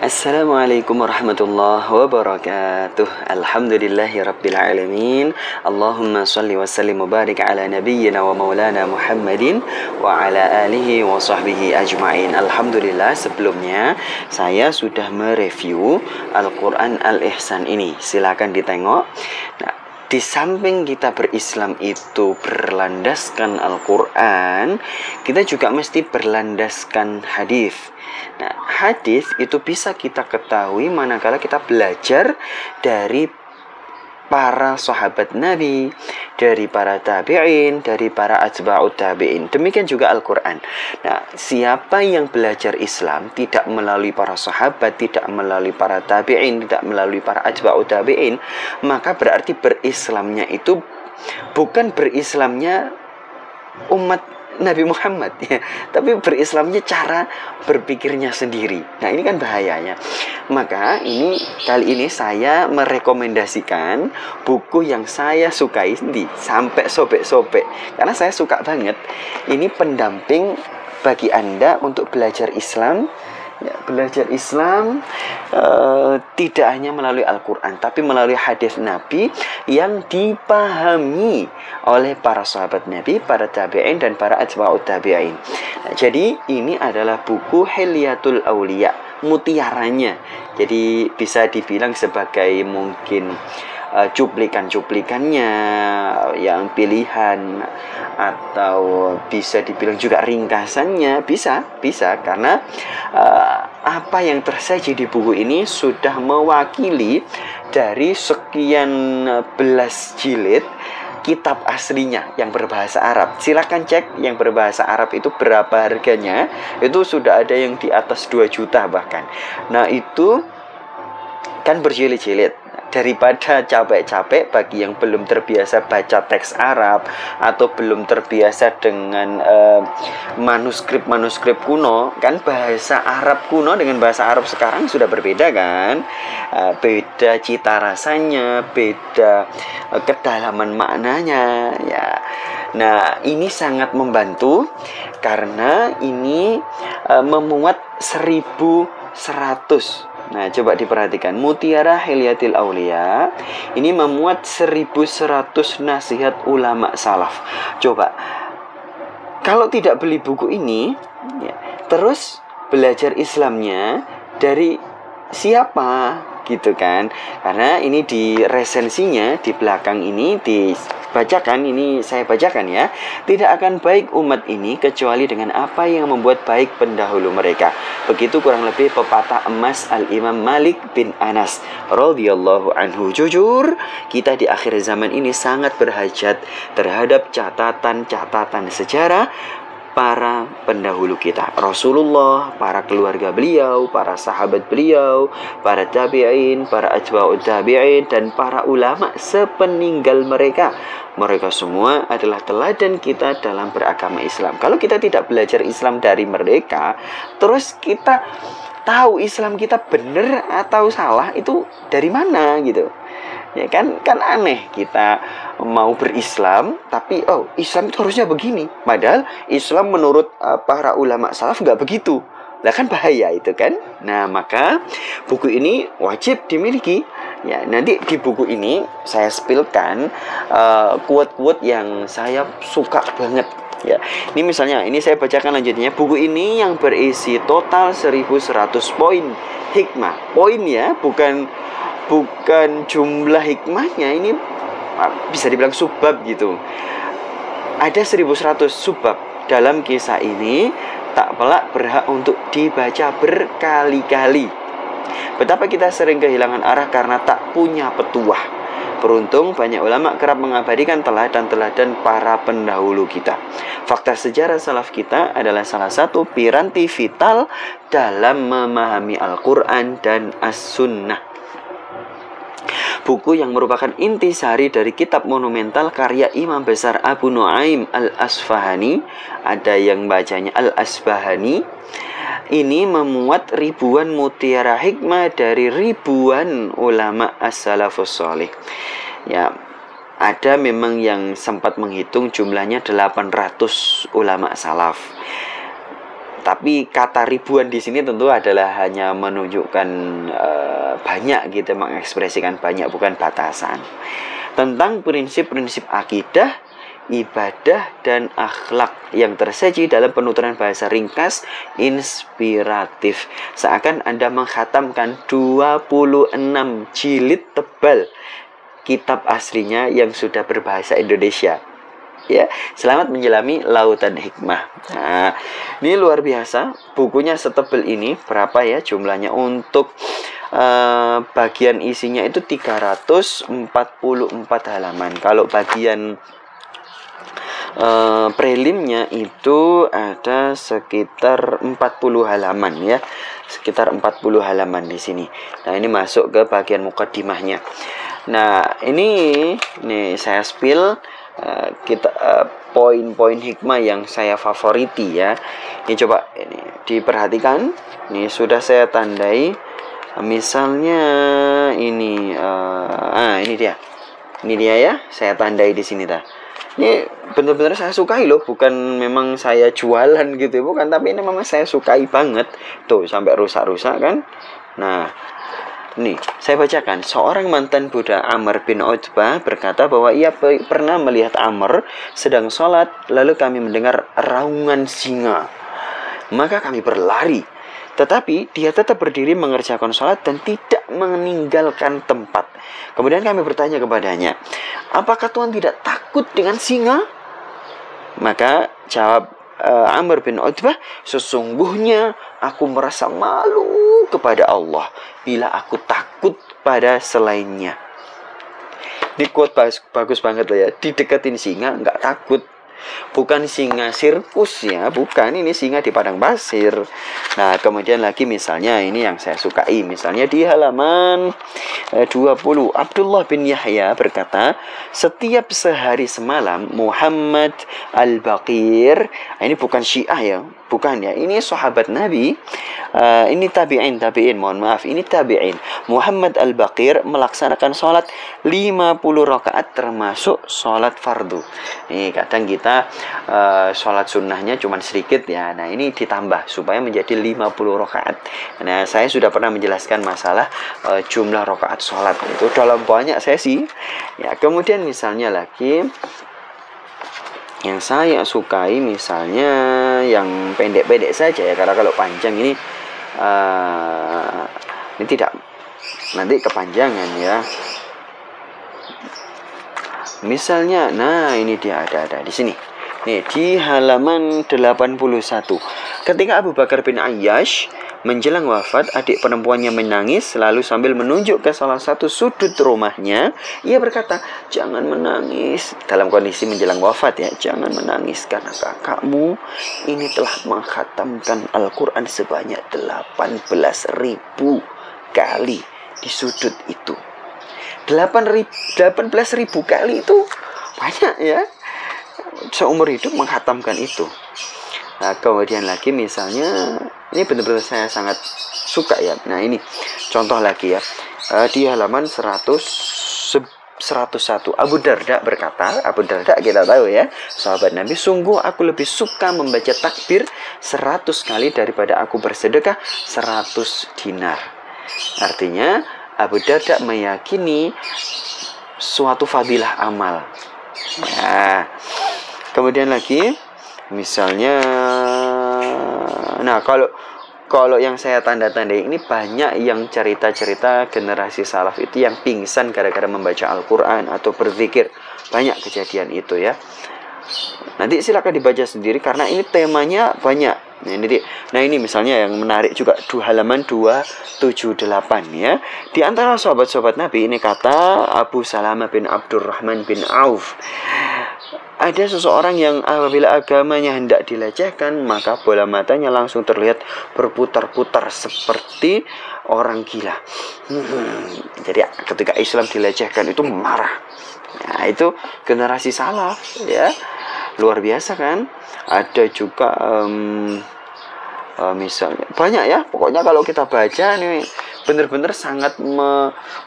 Assalamualaikum warahmatullahi wabarakatuh. Alhamdulillahirrabbilalamin. Allahumma salli wa sallim wa barik ala nabiyyina wa maulana Muhammadin wa ala alihi wa sahbihi ajma'in. Alhamdulillah, sebelumnya saya sudah mereview Al-Quran Al-Ihsan ini. Silakan ditengok. Nah, di samping kita berislam itu berlandaskan Al-Quran, kita juga mesti berlandaskan hadis. Nah, hadis itu bisa kita ketahui manakala kita belajar dari para sahabat Nabi, dari para tabi'in, dari para atba'ut tabi'in. Demikian juga Al-Quran. Nah, siapa yang belajar Islam tidak melalui para sahabat, tidak melalui para tabi'in, tidak melalui para atba'ut tabi'in, maka berarti berislamnya itu bukan berislamnya umat Nabi Muhammad ya, tapi berislamnya cara berpikirnya sendiri. Nah, ini kan bahayanya. Maka kali ini saya merekomendasikan buku yang saya sukai sampai sobek-sobek, karena saya suka banget. Ini pendamping bagi Anda untuk belajar Islam. Ya, belajar Islam tidak hanya melalui Al-Quran, tapi melalui hadis Nabi yang dipahami oleh para sahabat Nabi, para tabi'in, dan para atba'ut tabi'in. Nah, jadi ini adalah buku Hilyatul Auliya, mutiaranya. Jadi bisa dibilang sebagai mungkin cuplikan-cuplikannya yang pilihan, atau bisa dibilang juga ringkasannya, bisa karena apa yang tersaji di buku ini sudah mewakili dari sekian belas jilid kitab aslinya yang berbahasa Arab. Silakan cek yang berbahasa Arab itu berapa harganya. Itu sudah ada yang di atas 2 juta bahkan. Nah, itu kan berjilid-jilid. Daripada capek-capek bagi yang belum terbiasa baca teks Arab atau belum terbiasa dengan manuskrip kuno, kan bahasa Arab kuno dengan bahasa Arab sekarang sudah berbeda kan, beda cita rasanya, beda kedalaman maknanya ya. Nah, ini sangat membantu karena ini memuat 1100. Nah, coba diperhatikan, Mutiara Hilyatul Auliya ini memuat 1100 nasihat ulama salaf. Coba, kalau tidak beli buku ini ya, terus belajar Islamnya dari siapa gitu kan? Karena ini di resensinya di belakang ini dibacakan, ini saya bacakan ya. Tidak akan baik umat ini kecuali dengan apa yang membuat baik pendahulu mereka. Begitu kurang lebih pepatah emas Al-Imam Malik bin Anas radhiyallahu anhu. Jujur, kita di akhir zaman ini sangat berhajat terhadap catatan-catatan sejarah para pendahulu kita, Rasulullah, para keluarga beliau, para sahabat beliau, para tabi'in, para atba'ut tabi'in, dan para ulama sepeninggal mereka. Mereka semua adalah teladan kita dalam beragama Islam. Kalau kita tidak belajar Islam dari mereka, terus kita tahu Islam kita benar atau salah itu dari mana gitu. Ya kan aneh, kita mau berislam tapi Islam itu harusnya begini, padahal Islam menurut para ulama salaf nggak begitu. Lah kan bahaya itu kan. Nah, maka buku ini wajib dimiliki ya. Nanti di buku ini saya spillkan quote-quote yang saya suka banget ya. Ini misalnya, ini saya bacakan lanjutnya. Buku ini yang berisi total 1100 poin hikmah. Poin ya, bukan jumlah hikmahnya. Ini bisa dibilang subbab gitu. Ada 1100 subbab. Dalam kisah ini tak pelak berhak untuk dibaca berkali-kali. Betapa kita sering kehilangan arah karena tak punya petuah. Beruntung banyak ulama kerap mengabadikan teladan-teladan para pendahulu kita. Fakta sejarah salaf kita adalah salah satu piranti vital dalam memahami Al-Quran dan As-Sunnah. Buku yang merupakan intisari dari kitab monumental karya Imam Besar Abu Nuaim Al-Asfahani, ada yang bacanya Al-Asbahani. Ini memuat ribuan mutiara hikmah dari ribuan ulama as-salafus salih. Ya, ada memang yang sempat menghitung jumlahnya 800 ulama salaf. Tapi kata ribuan di sini tentu adalah hanya menunjukkan banyak gitu, mengekspresikan banyak, bukan batasan. Tentang prinsip-prinsip akidah, ibadah, dan akhlak yang tersaji dalam penuturan bahasa ringkas, inspiratif. Seakan Anda menghatamkan 26 jilid tebal kitab aslinya yang sudah berbahasa Indonesia. Ya, selamat menyelami lautan hikmah. Nah, ini luar biasa. Bukunya setebal ini. Berapa ya jumlahnya? Untuk bagian isinya itu 344 halaman. Kalau bagian prelimnya itu ada sekitar 40 halaman ya. Sekitar 40 halaman di sini. Nah, ini masuk ke bagian mukadimahnya. Nah, ini nih saya spill kita poin-poin hikmah yang saya favoriti ya. Ini coba ini diperhatikan. Ini sudah saya tandai. Misalnya ini ini dia. Ini dia ya, saya tandai di sini dah. Ini benar-benar saya sukai loh, bukan memang saya jualan gitu, bukan, tapi ini memang saya sukai banget. Tuh, sampai rusak-rusak kan. Nah, nih, saya bacakan. Seorang mantan Buddha, Amr bin Utbah, berkata bahwa ia pernah melihat Amr sedang sholat, lalu kami mendengar raungan singa. Maka kami berlari. Tetapi dia tetap berdiri mengerjakan sholat dan tidak meninggalkan tempat. Kemudian kami bertanya kepadanya, apakah Tuhan tidak takut dengan singa? Maka jawab Amr bin Utbah, sesungguhnya aku merasa malu kepada Allah bila aku takut pada selainnya. Ini quote bagus banget loh ya. Dideketin singa nggak takut. Bukan singa sirkus ya, bukan, ini singa di padang pasir. Nah, kemudian lagi misalnya ini yang saya sukai, misalnya di halaman 20, Abdullah bin Yahya berkata, setiap sehari semalam Muhammad Al-Baqir, ini bukan Syiah ya, bukan ya, ini sahabat Nabi, ini tabi'in, mohon maaf, ini tabi'in. Muhammad Al-Baqir melaksanakan sholat 50 rakaat termasuk sholat fardu. Nih, kadang kita sholat sunnahnya cuma sedikit ya. Nah, ini ditambah supaya menjadi 50 rakaat. Nah, saya sudah pernah menjelaskan masalah jumlah rakaat sholat itu dalam banyak sesi. Ya, kemudian misalnya lagi yang saya sukai misalnya yang pendek-pendek saja ya, karena kalau panjang ini tidak, nanti kepanjangan ya. Misalnya, nah ini dia ada di sini. Nih di halaman 81. Ketika Abu Bakar bin Ayyash menjelang wafat, adik perempuannya menangis lalu sambil menunjuk ke salah satu sudut rumahnya, ia berkata, "Jangan menangis." Dalam kondisi menjelang wafat ya, "Jangan menangis karena kakakmu ini telah mengkhatamkan Al-Qur'an sebanyak 18.000 kali di sudut itu." 18.000 kali itu banyak ya, seumur hidup menghatamkan itu. Nah, kemudian lagi misalnya ini benar-benar saya sangat suka ya. Nah, ini contoh lagi ya, di halaman 101 Abu Darda berkata, Abu Darda kita tahu ya, sahabat Nabi, sungguh aku lebih suka membaca takbir 100 kali daripada aku bersedekah 100 dinar. Artinya Abu Darda meyakini suatu fadilah amal. Nah, kemudian lagi misalnya, nah kalau yang saya tanda-tandai ini banyak yang cerita-cerita generasi salaf itu yang pingsan gara-gara membaca Al-Quran atau berzikir. Banyak kejadian itu ya. Nanti silakan dibaca sendiri karena ini temanya banyak. Nah, ini misalnya yang menarik juga di halaman 278 ya. Di antara sahabat-sahabat Nabi, ini kata Abu Salamah bin Abdurrahman bin Auf, ada seseorang yang apabila agamanya hendak dilecehkan, maka bola matanya langsung terlihat berputar-putar seperti orang gila. Jadi ketika Islam dilecehkan itu marah. Nah, itu generasi salaf ya. Luar biasa kan? Ada juga misalnya banyak ya. Pokoknya kalau kita baca nih benar-benar sangat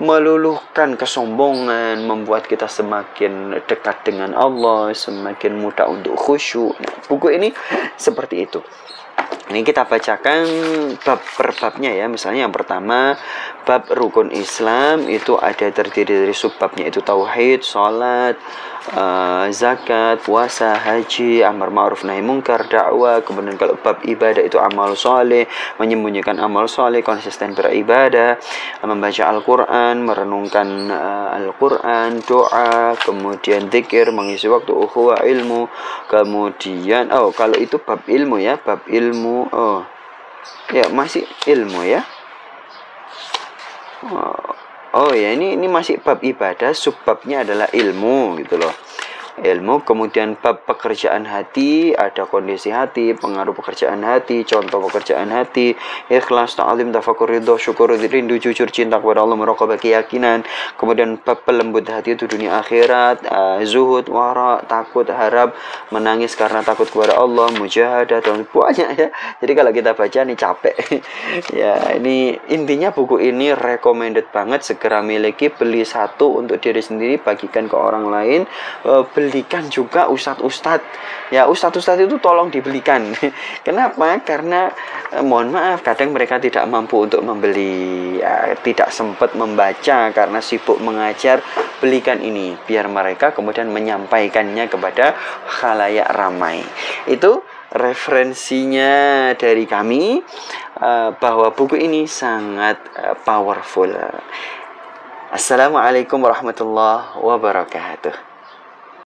meluluhkan kesombongan, membuat kita semakin dekat dengan Allah, semakin mudah untuk khusyuk. Nah, buku ini seperti itu. Ini kita bacakan bab per babnya ya. Misalnya yang pertama, bab rukun Islam itu ada terdiri dari subbabnya itu tauhid, salat, zakat, puasa, haji, amar ma'ruf nahi mungkar, dakwah. Kemudian kalau bab ibadah itu amal soleh, menyembunyikan amal soleh, konsisten beribadah, membaca Al-Quran, merenungkan Al-Quran, doa, kemudian zikir, mengisi waktu, ukhuwah, ilmu. Kemudian kalau itu bab ilmu ya, bab ilmu. Ya masih ilmu ya. Ya ini masih bab ibadah, subbabnya adalah ilmu gitu loh. Ilmu, kemudian bab pekerjaan hati, ada kondisi hati, pengaruh pekerjaan hati, contoh pekerjaan hati, ikhlas, ta'lim, tafakur, ridho, syukur, rindu, jujur, cinta kepada Allah, merokobah, keyakinan. Kemudian bab pelembut hati itu dunia akhirat, zuhud, wara, takut, harap, menangis karena takut kepada Allah, mujahadah, dan banyak ya. Jadi kalau kita baca nih capek. Ya, ini intinya buku ini recommended banget, segera miliki, beli satu untuk diri sendiri, bagikan ke orang lain, belikan juga ustadz-ustadz ya. Ustadz-ustadz itu tolong dibelikan. Kenapa? Karena mohon maaf kadang mereka tidak mampu untuk membeli ya, tidak sempat membaca karena sibuk mengajar. Belikan ini biar mereka kemudian menyampaikannya kepada khalayak ramai. Itu referensinya dari kami, bahwa buku ini sangat powerful. Assalamualaikum warahmatullahi wabarakatuh.